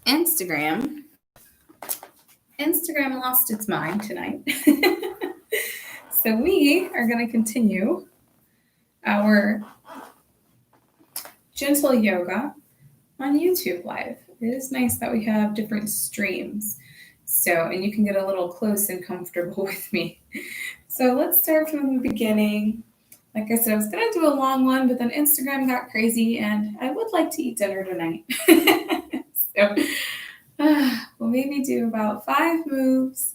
Instagram lost its mind tonight. So we are going to continue our gentle yoga on YouTube Live. It is nice that we have different streams. So, and you can get a little close and comfortable with me. So let's start from the beginning. Like I said, I was going to do a long one, but then Instagram got crazy and I would like to eat dinner tonight. So we'll maybe do about 5 moves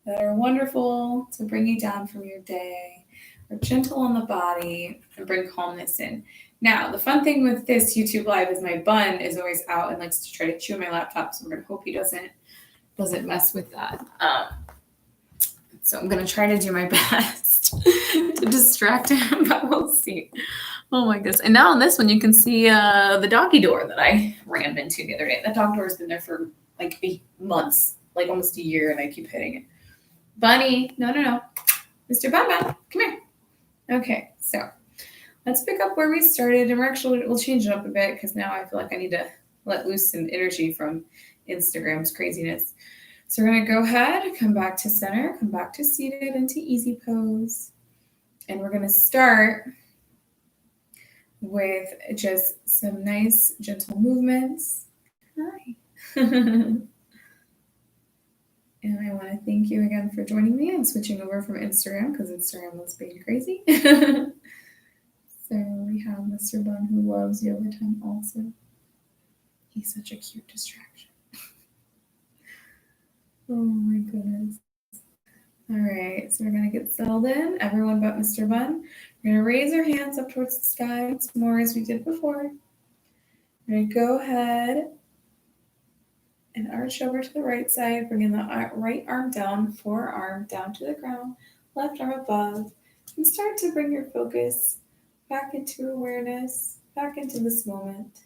that are wonderful to bring you down from your day, are gentle on the body, and bring calmness in. Now, the fun thing with this YouTube Live is my bun is always out and likes to try to chew my laptop, so we're going to hope he doesn't mess with that. So I'm going to try to do my best to distract him, but we'll see. Oh my goodness. And now on this one, you can see the doggy door that I ran into the other day. That dog door has been there for like 8 months, like almost a year, and I keep hitting it. Bunny, no. Mr. Bun, come here. Okay, so let's pick up where we started, and we'll change it up a bit because now I feel like I need to let loose some energy from Instagram's craziness. So we're going to go ahead, come back to center, come back to seated into easy pose. And we're going to start with just some nice, gentle movements. Hi. And I want to thank you again for joining me. I'm switching over from Instagram because Instagram was being crazy. So we have Mr. Bun who loves yoga time also. He's such a cute distraction. Oh my goodness. All right, so we're going to get settled in, everyone but Mr. Bun. We're going to raise our hands up towards the sky once more as we did before. We're going to go ahead and arch over to the right side, bringing the right arm down, forearm down to the ground, left arm above, and start to bring your focus back into awareness, back into this moment.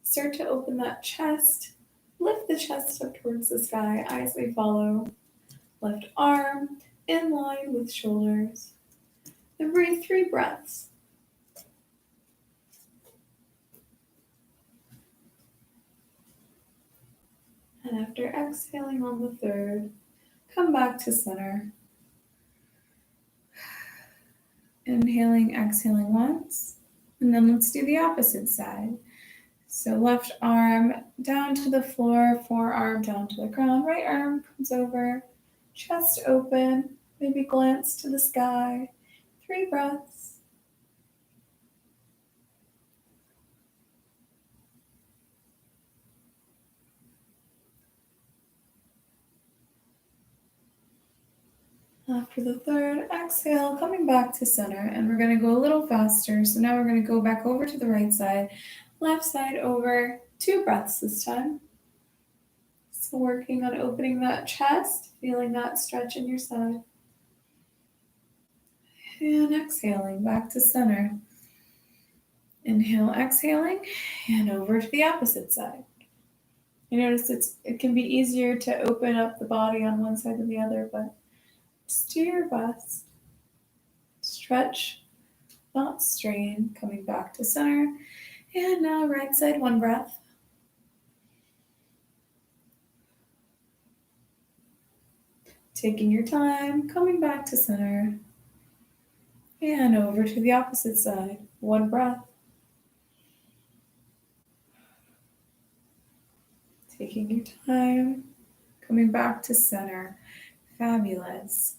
Start to open that chest, lift the chest up towards the sky, eyes may follow. Left arm in line with shoulders. And breathe 3 breaths. And after exhaling on the 3rd, come back to center. Inhaling, exhaling once. And then let's do the opposite side. So left arm down to the floor, forearm down to the ground, right arm comes over, chest open, maybe glance to the sky. 3 breaths. After the 3rd, exhale, coming back to center, and we're going to go a little faster. So now we're going to go back over to the right side, left side over, 2 breaths this time. So working on opening that chest, feeling that stretch in your side. And exhaling back to center. Inhale, exhaling, and over to the opposite side. You notice it can be easier to open up the body on one side than the other, but just do your best. Stretch, not strain, coming back to center. And now right side, 1 breath. Taking your time, coming back to center. And over to the opposite side, 1 breath. Taking your time, coming back to center. Fabulous.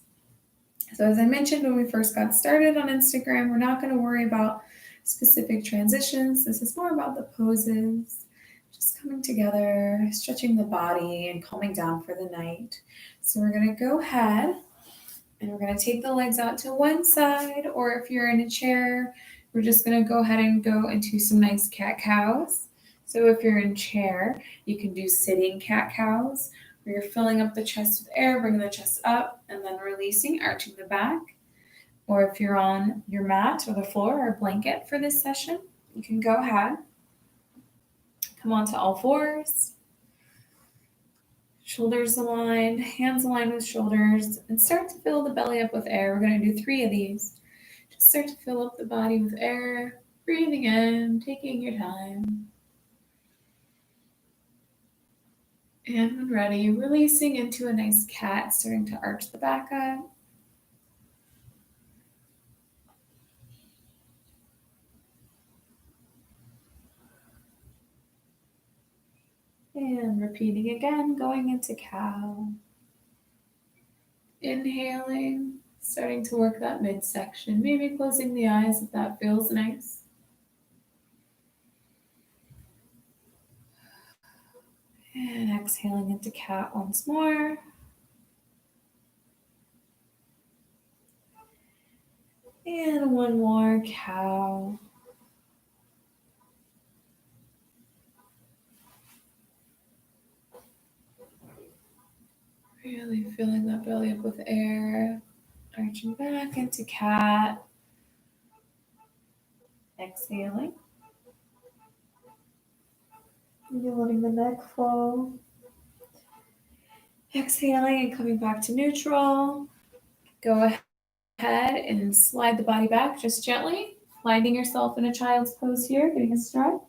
So as I mentioned when we first got started on Instagram, we're not going to worry about specific transitions. This is more about the poses, just coming together, stretching the body and calming down for the night. So we're going to go ahead and we're going to take the legs out to one side, or if you're in a chair, we're just going to go ahead and go into some nice cat-cows. So if you're in chair, you can do sitting cat-cows, where you're filling up the chest with air, bringing the chest up, and then releasing, arching the back. Or if you're on your mat or the floor or a blanket for this session, you can go ahead. Come onto all 4s. Shoulders aligned, hands aligned with shoulders, and start to fill the belly up with air. We're going to do 3 of these. Just start to fill up the body with air, breathing in, taking your time. And when ready, releasing into a nice cat, starting to arch the back up. And repeating again, going into cow. Inhaling, starting to work that midsection, maybe closing the eyes if that feels nice. And exhaling into cat once more. And one more, cow. Really filling that belly up with air. Arching back into cat. Exhaling. Maybe letting the neck fall. Exhaling and coming back to neutral. Go ahead and slide the body back just gently, finding yourself in a child's pose here, getting a stretch.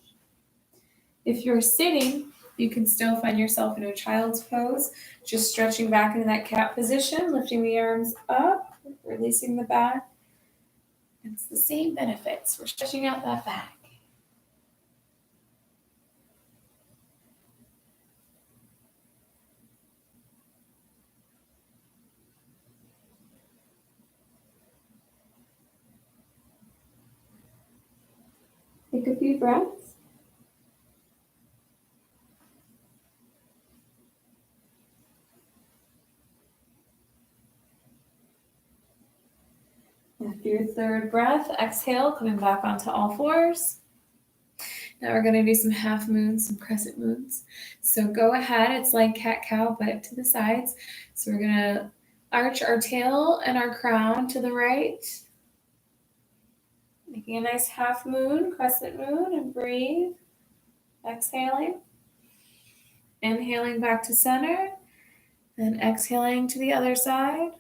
If you're sitting, you can still find yourself in a child's pose, just stretching back into that cat position, lifting the arms up, releasing the back. It's the same benefits. We're stretching out that back. Take a few breaths. After your third breath, exhale, coming back onto all fours. Now we're going to do some half moons, some crescent moons. So go ahead. It's like cat-cow, but to the sides. So we're going to arch our tail and our crown to the right. Making a nice half moon, crescent moon, and breathe. Exhaling. Inhaling back to center. And exhaling to the other side.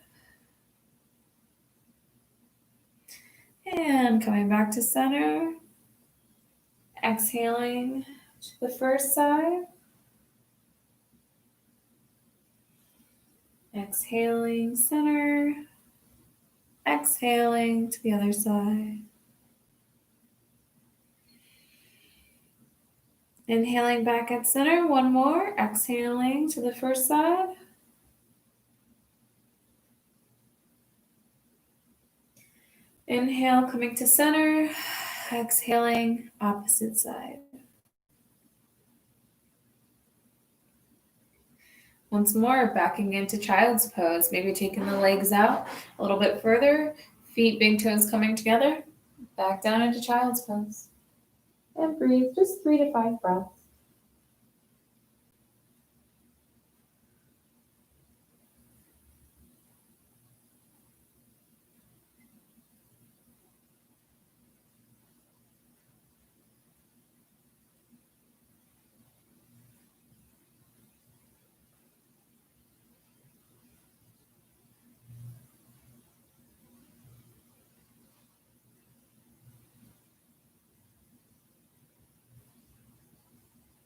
And coming back to center. Exhaling to the first side. Exhaling center. Exhaling to the other side. Inhaling back at center, one more. Exhaling to the first side. Inhale, coming to center. Exhaling, opposite side. Once more, backing into child's pose. Maybe taking the legs out a little bit further. Feet, big toes coming together. Back down into child's pose. And breathe, just 3 to 5 breaths.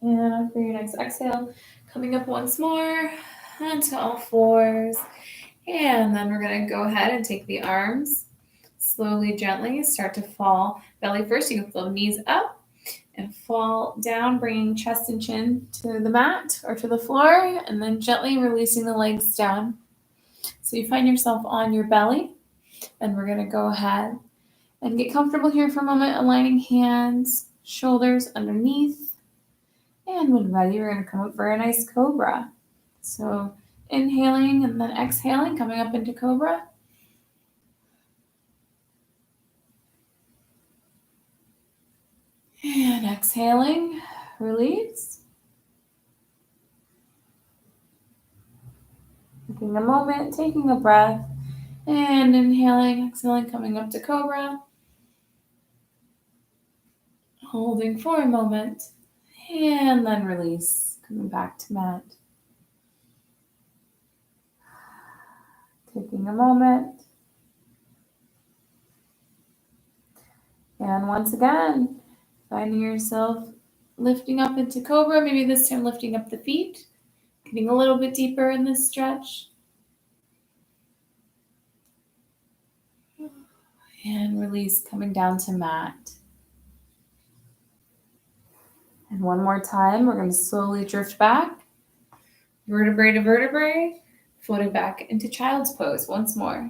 And for your next exhale, coming up once more onto all fours. And then we're going to go ahead and take the arms slowly, gently, start to fall. Belly first, you can flow knees up and fall down, bringing chest and chin to the mat or to the floor, and then gently releasing the legs down. So you find yourself on your belly, and we're going to go ahead and get comfortable here for a moment, aligning hands, shoulders underneath. And when ready, we're going to come up for a nice cobra. So inhaling and then exhaling, coming up into cobra. And exhaling, release. Taking a moment, taking a breath, and inhaling, exhaling, coming up to cobra. Holding for a moment, and then release, coming back to mat. Taking a moment. And once again, finding yourself lifting up into cobra, maybe this time lifting up the feet, Getting a little bit deeper in this stretch. And release, coming down to mat. And one more time, we're going to slowly drift back, vertebrae to vertebrae, floating back into child's pose once more.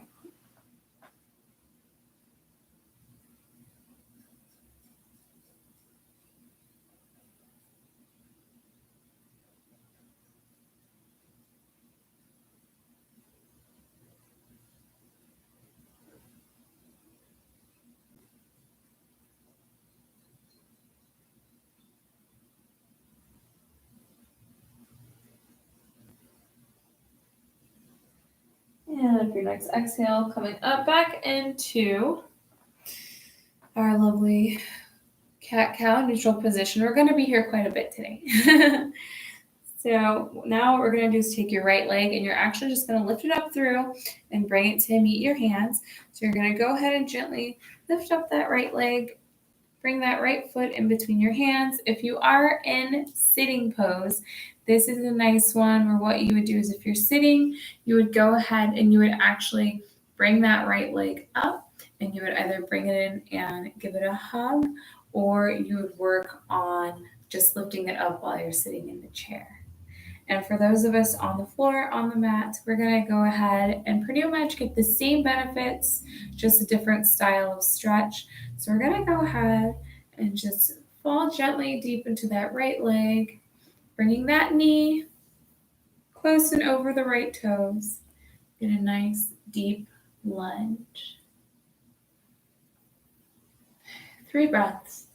And for your next exhale, coming up back into our lovely cat-cow neutral position. We're going to be here quite a bit today. So now what we're going to do is take your right leg and you're actually just going to lift it up through and bring it to meet your hands. So you're going to go ahead and gently lift up that right leg, bring that right foot in between your hands. If you are in sitting pose, this is a nice one where what you would do is if you're sitting, you would go ahead and you would actually bring that right leg up and you would either bring it in and give it a hug, or you would work on just lifting it up while you're sitting in the chair. And for those of us on the floor, on the mat, we're going to go ahead and pretty much get the same benefits, just a different style of stretch. So we're going to go ahead and just fall gently deep into that right leg, bringing that knee close and over the right toes. Get a nice deep lunge. 3 breaths.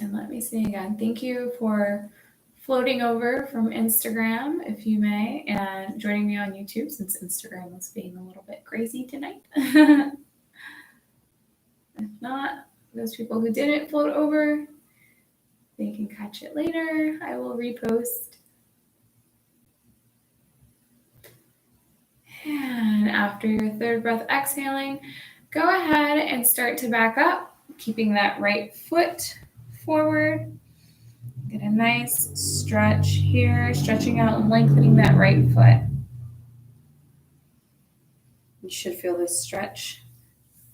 And let me say again, thank you for floating over from Instagram, if you may, and joining me on YouTube since Instagram was being a little bit crazy tonight. If not, those people who didn't float over, they can catch it later. I will repost. And after your 3rd breath exhaling, go ahead and start to back up, keeping that right foot forward. Get a nice stretch here, stretching out and lengthening that right foot. You should feel this stretch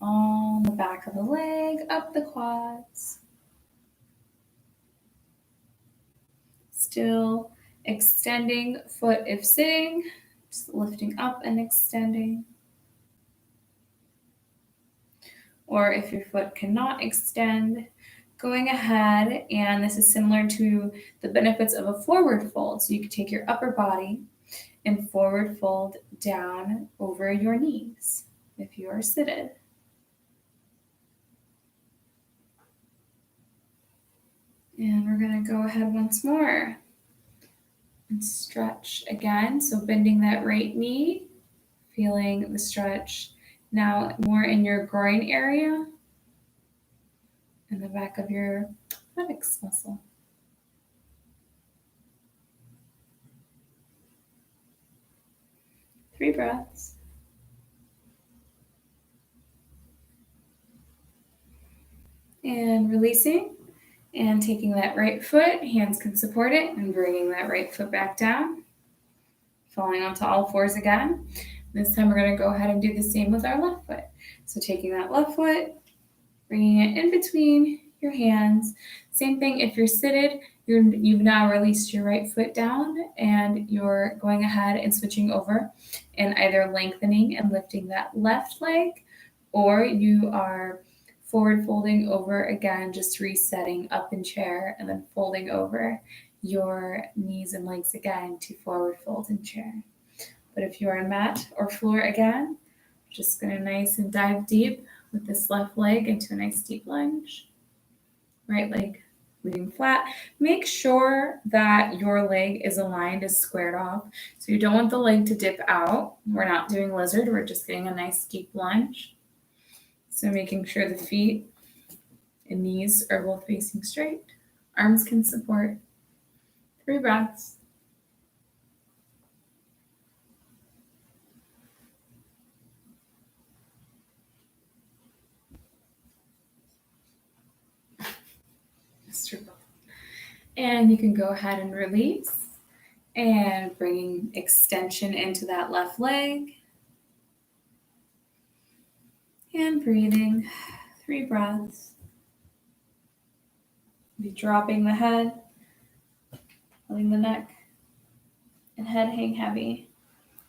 on the back of the leg, up the quads. Still extending foot if sitting, just lifting up and extending. Or if your foot cannot extend, going ahead, and this is similar to the benefits of a forward fold. So you could take your upper body and forward fold down over your knees if you are seated. And we're going to go ahead once more and stretch again. So bending that right knee, feeling the stretch now more in your groin area and the back of your buttocks muscle. Three breaths. And releasing and taking that right foot, hands can support it, and bringing that right foot back down. Falling onto all fours again. This time we're going to go ahead and do the same with our left foot. So taking that left foot, bringing it in between your hands. Same thing if you're seated, you've now released your right foot down and you're going ahead and switching over and either lengthening and lifting that left leg, or you are forward folding over again, just resetting up in chair and then folding over your knees and legs again to forward fold in chair. But if you are on mat or floor again, just going to nice and dive deep with this left leg into a nice deep lunge. Right leg leaning flat. Make sure that your leg is aligned, is squared off. So you don't want the leg to dip out. We're not doing lizard. We're just getting a nice deep lunge. So making sure the feet and knees are both facing straight. Arms can support. 3 breaths. And you can go ahead and release and bringing extension into that left leg. And breathing 3 breaths. Be dropping the head, letting the neck and head hang heavy.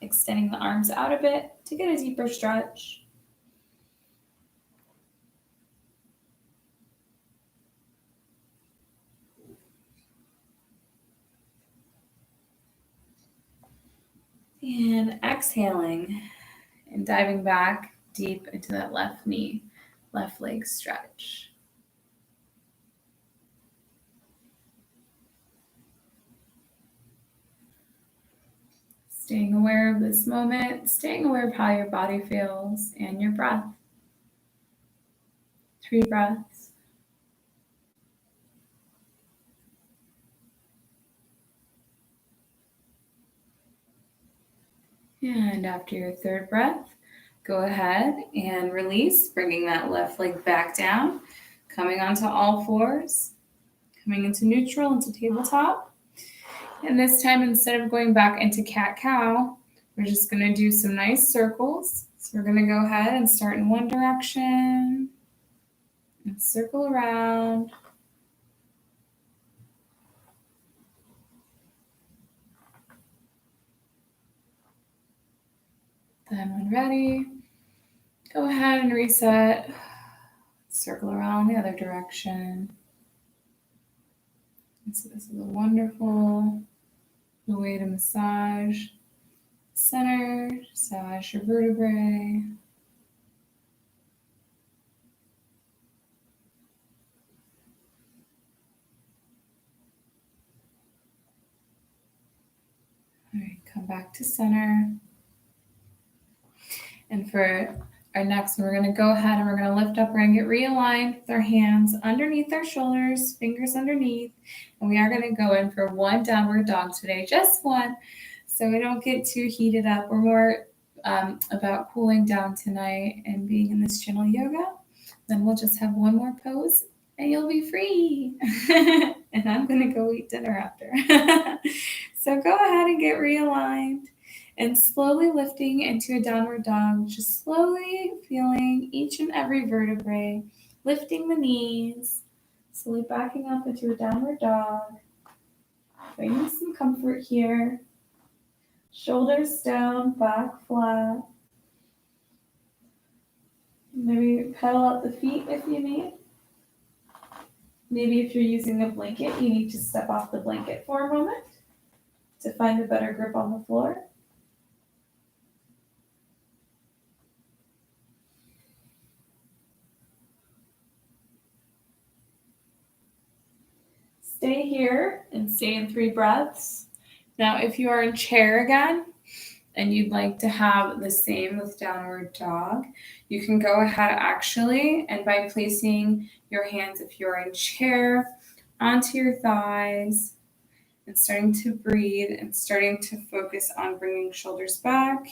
Extending the arms out a bit to get a deeper stretch. And exhaling and diving back deep into that left knee, left leg stretch. Staying aware of this moment, staying aware of how your body feels and your breath. 3 breaths. And after your 3rd breath, go ahead and release, bringing that left leg back down, coming onto all fours, coming into neutral, into tabletop. And this time, instead of going back into cat-cow, we're just going to do some nice circles. So we're going to go ahead and start in one direction and circle around. Then when ready, go ahead and reset. Circle around the other direction. And so this is a wonderful way to massage center, massage your vertebrae. All right, come back to center. And for our next one, we're going to go ahead and we're going to lift up. We're going to get realigned with our hands underneath our shoulders, fingers underneath. And we are going to go in for one downward dog today, just one. So we don't get too heated up. We're more about cooling down tonight and being in this gentle yoga. Then we'll just have one more pose and you'll be free. And I'm going to go eat dinner after. So go ahead and get realigned. And slowly lifting into a downward dog, just slowly feeling each and every vertebrae, lifting the knees, slowly backing up into a downward dog, finding some comfort here. Shoulders down, back flat. Maybe pedal out the feet if you need. Maybe if you're using a blanket, you need to step off the blanket for a moment to find a better grip on the floor. Stay here and stay in 3 breaths. Now, if you are in chair again and you'd like to have the same with downward dog, you can go ahead actually, and by placing your hands, if you're in chair, onto your thighs and starting to breathe and starting to focus on bringing shoulders back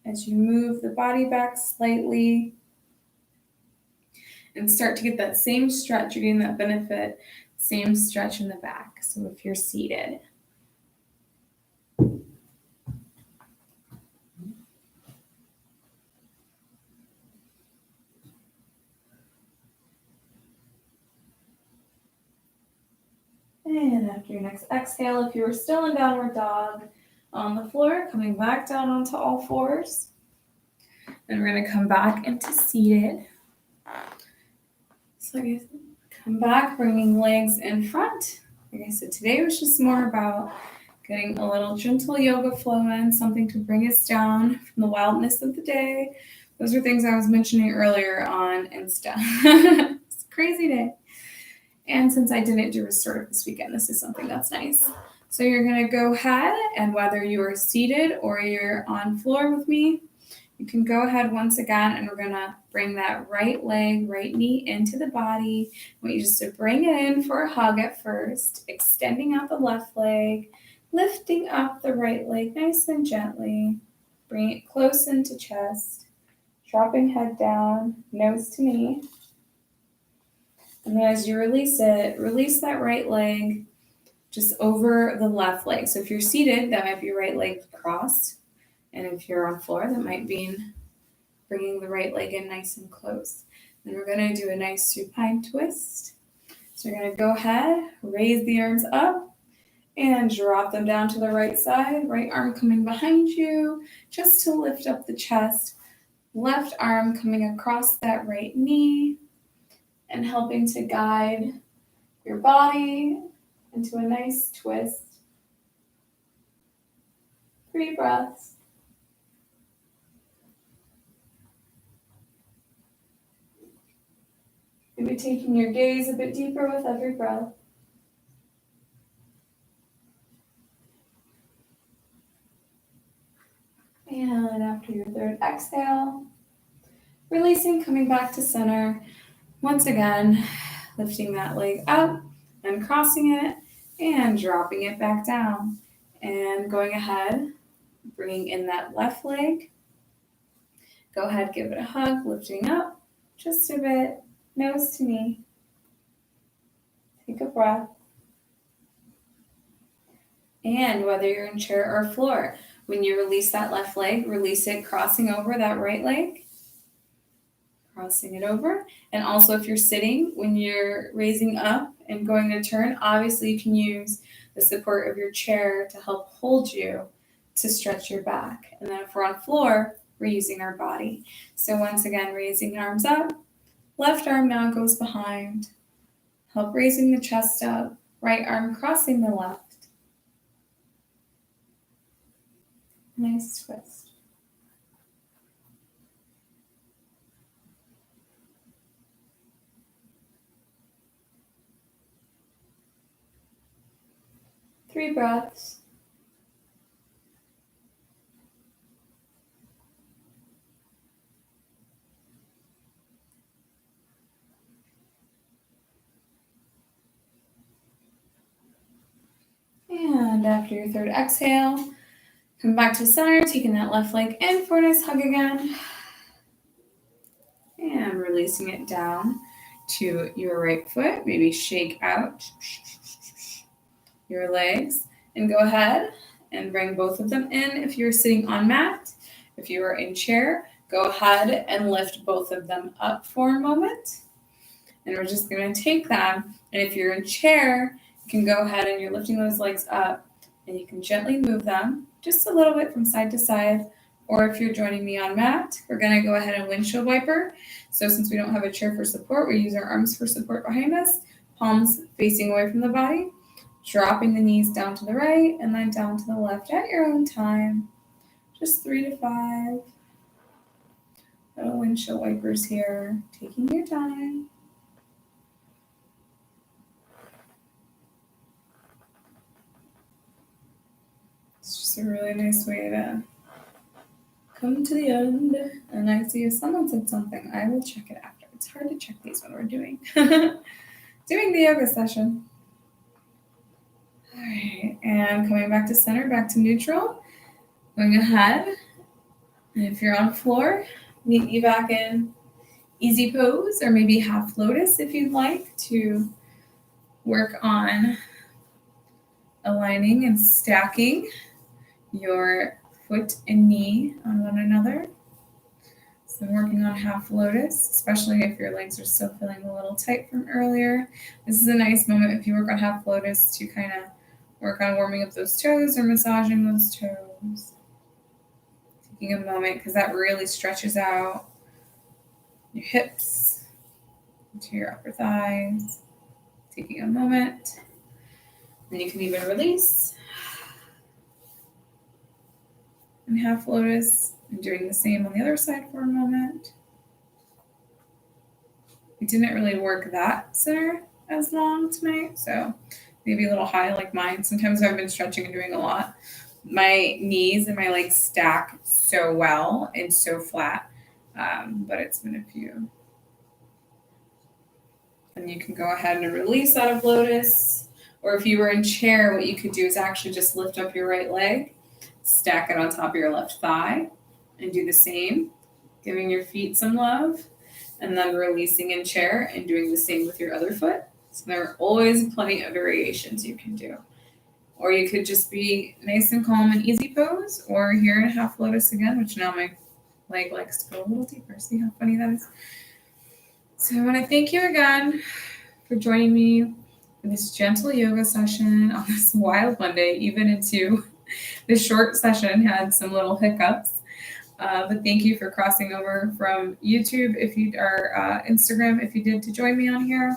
as you move the body back slightly and start to get that same stretch. You're getting that benefit. Same stretch in the back. So if you're seated. And after your next exhale, if you are still in downward dog on the floor, coming back down onto all fours. Then we're going to come back into seated. So like I said, come back, bringing legs in front. Like I said, today was just more about getting a little gentle yoga flow in, something to bring us down from the wildness of the day. Those are things I was mentioning earlier on Insta. It's a crazy day. And since I didn't do restorative this weekend, this is something that's nice. So you're going to go ahead, and whether you are seated or you're on floor with me, you can go ahead once again, and we're going to bring that right leg, right knee into the body. I want you just to bring it in for a hug at first, extending out the left leg, lifting up the right leg nice and gently. Bring it close into chest, dropping head down, nose to knee. And then as you release it, release that right leg just over the left leg. So if you're seated, that might be right leg crossed. And if you're on floor, that might be bringing the right leg in nice and close. Then we're going to do a nice supine twist. So you're going to go ahead, raise the arms up, and drop them down to the right side. Right arm coming behind you, just to lift up the chest. Left arm coming across that right knee and helping to guide your body into a nice twist. 3 breaths. Maybe taking your gaze a bit deeper with every breath. And after your 3rd exhale, releasing, coming back to center. Once again, lifting that leg up and crossing it and dropping it back down. And going ahead, bringing in that left leg. Go ahead, give it a hug, lifting up just a bit, nose to knee. Take a breath. And whether you're in chair or floor, when you release that left leg, release it crossing over that right leg. Crossing it over. And also if you're sitting, when you're raising up and going to turn, obviously you can use the support of your chair to help hold you to stretch your back. And then if we're on floor, we're using our body. So once again, raising arms up. Left arm now goes behind. Help raising the chest up. Right arm crossing the left. Nice twist. Three breaths. And after your 3rd exhale, come back to center, taking that left leg in for a nice hug again. And releasing it down to your right foot. Maybe shake out your legs. And go ahead and bring both of them in. If you're sitting on mat, if you are in chair, go ahead and lift both of them up for a moment. And we're just going to take them. And if you're in chair, you can go ahead and you're lifting those legs up. And you can gently move them just a little bit from side to side. Or if you're joining me on mat, we're going to go ahead and windshield wiper. So since we don't have a chair for support, we use our arms for support behind us. Palms facing away from the body. Dropping the knees down to the right and then down to the left at your own time. Just 3 to 5. Little windshield wipers here. Taking your time. It's just a really nice way to come to the end. And I see if someone said something, I will check it after. It's hard to check these when we're doing the yoga session. All right, and coming back to center, back to neutral. Going ahead, and if you're on floor, meet you back in easy pose or maybe half lotus if you'd like to work on aligning and stacking your foot and knee on one another. So working on half lotus, especially if your legs are still feeling a little tight from earlier. This is a nice moment if you work on half lotus to kind of work on warming up those toes or massaging those toes. Taking a moment because that really stretches out your hips into your upper thighs. Taking a moment. And you can even release. And half lotus. And doing the same on the other side for a moment. We didn't really work that center as long tonight, so maybe a little high like mine. Sometimes I've been stretching and doing a lot. My knees and my legs stack so well and so flat, but it's been a few. And you can go ahead and release out of lotus. Or if you were in chair, what you could do is actually just lift up your right leg, stack it on top of your left thigh, and do the same, giving your feet some love, and then releasing in chair and doing the same with your other foot. So there are always plenty of variations you can do. or you could just be nice and calm and easy pose, or here in half lotus again, which now my leg likes to go a little deeper. See how funny that is? So I want to thank you again for joining me for this gentle yoga session on this wild Monday, even into the short session had some little hiccups. But thank you for crossing over from YouTube if you are Instagram if you did to join me on here.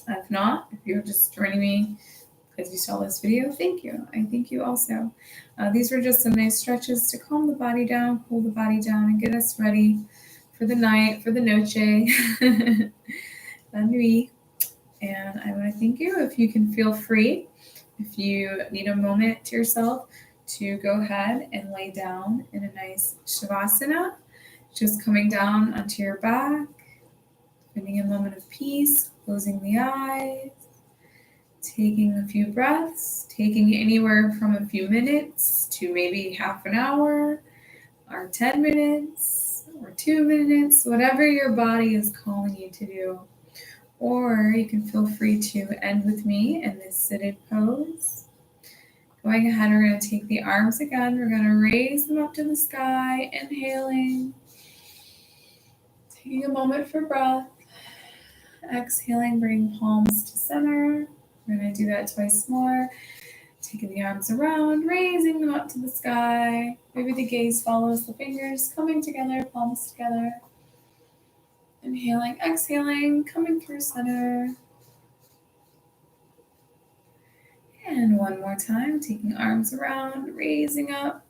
If not, if you're just joining me because you saw this video, thank you. I thank you also. These were just some nice stretches to calm the body down, cool the body down, and get us ready for the night, for the noche, la nuit. And I want to thank you. If you can feel free, if you need a moment to yourself, to go ahead and lay down in a nice shavasana, just coming down onto your back, finding a moment of peace, closing the eyes, taking a few breaths, taking anywhere from a few minutes to maybe half an hour, or 10 minutes, or 2 minutes, whatever your body is calling you to do. Or you can feel free to end with me in this seated pose. Going ahead, we're going to take the arms again. We're going to raise them up to the sky, inhaling. Taking a moment for breath. Exhaling, bring palms to center. We're going to do that twice more. Taking the arms around, raising them up to the sky. Maybe the gaze follows the fingers, coming together, palms together. Inhaling, exhaling, coming through center. And one more time, taking arms around, raising up,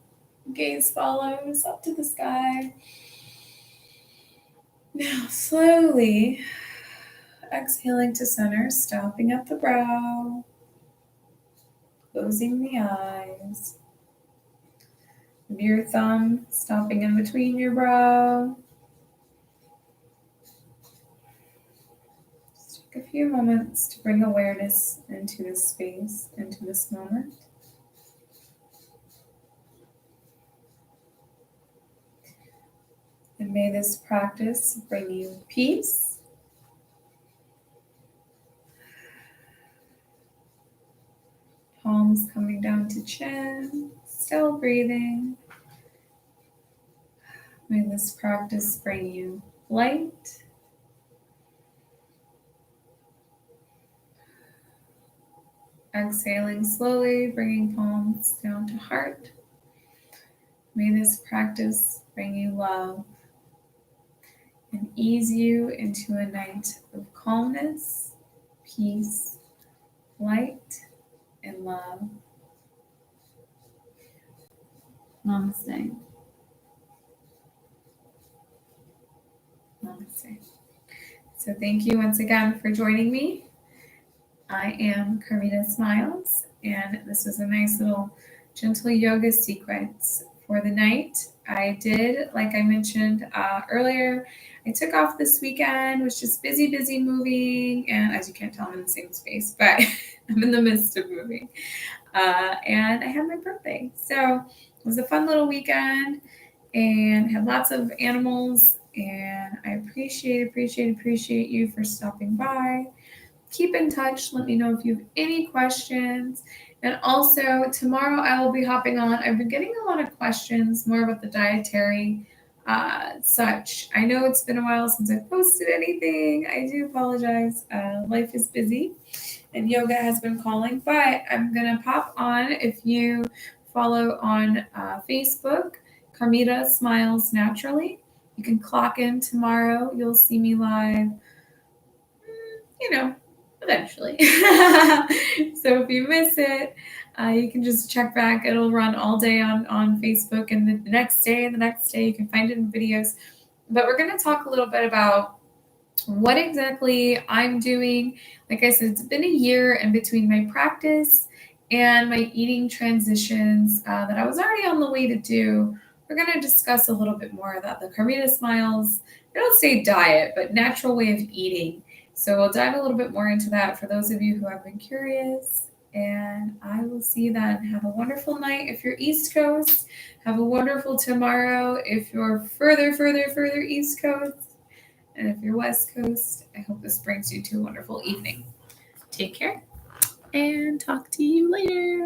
gaze follows up to the sky. Now slowly exhaling to center, stopping at the brow, closing the eyes. With your thumb stopping in between your brow. Take a few moments to bring awareness into this space, into this moment. And may this practice bring you peace, palms coming down to chin, still breathing. May this practice bring you light, exhaling slowly, bringing palms down to heart. May this practice bring you love and ease you into a night of calmness, peace, light, and love. Namaste. Namaste. So thank you once again for joining me. I am Carmita Smiles, and this was a nice little gentle yoga sequence for the night. I did, like I mentioned earlier, I took off this weekend, was just busy moving, and as you can't tell, I'm in the same space, but I'm in the midst of moving. And I had my birthday. So it was a fun little weekend, and had lots of animals, and I appreciate you for stopping by. Keep in touch. Let me know if you have any questions. And also, tomorrow I will be hopping on. I've been getting a lot of questions more about the dietary such. I know it's been a while since I posted anything. I do apologize. Life is busy and yoga has been calling, but I'm going to pop on. If you follow on Facebook, Carmita Smiles Naturally, you can clock in tomorrow. You'll see me live, eventually. So if you miss it, you can just check back. It'll run all day on Facebook, and the next day you can find it in videos. But we're going to talk a little bit about what exactly I'm doing. Like I said, it's been a year in between my practice and my eating transitions that I was already on the way to do. We're going to discuss a little bit more about the Carmita Smiles, I don't say diet, but natural way of eating. So we'll dive a little bit more into that for those of you who have been curious. And I will see you then. Have a wonderful night if you're East Coast. Have a wonderful tomorrow if you're further East Coast. And if you're West Coast, I hope this brings you to a wonderful evening. Take care and talk to you later.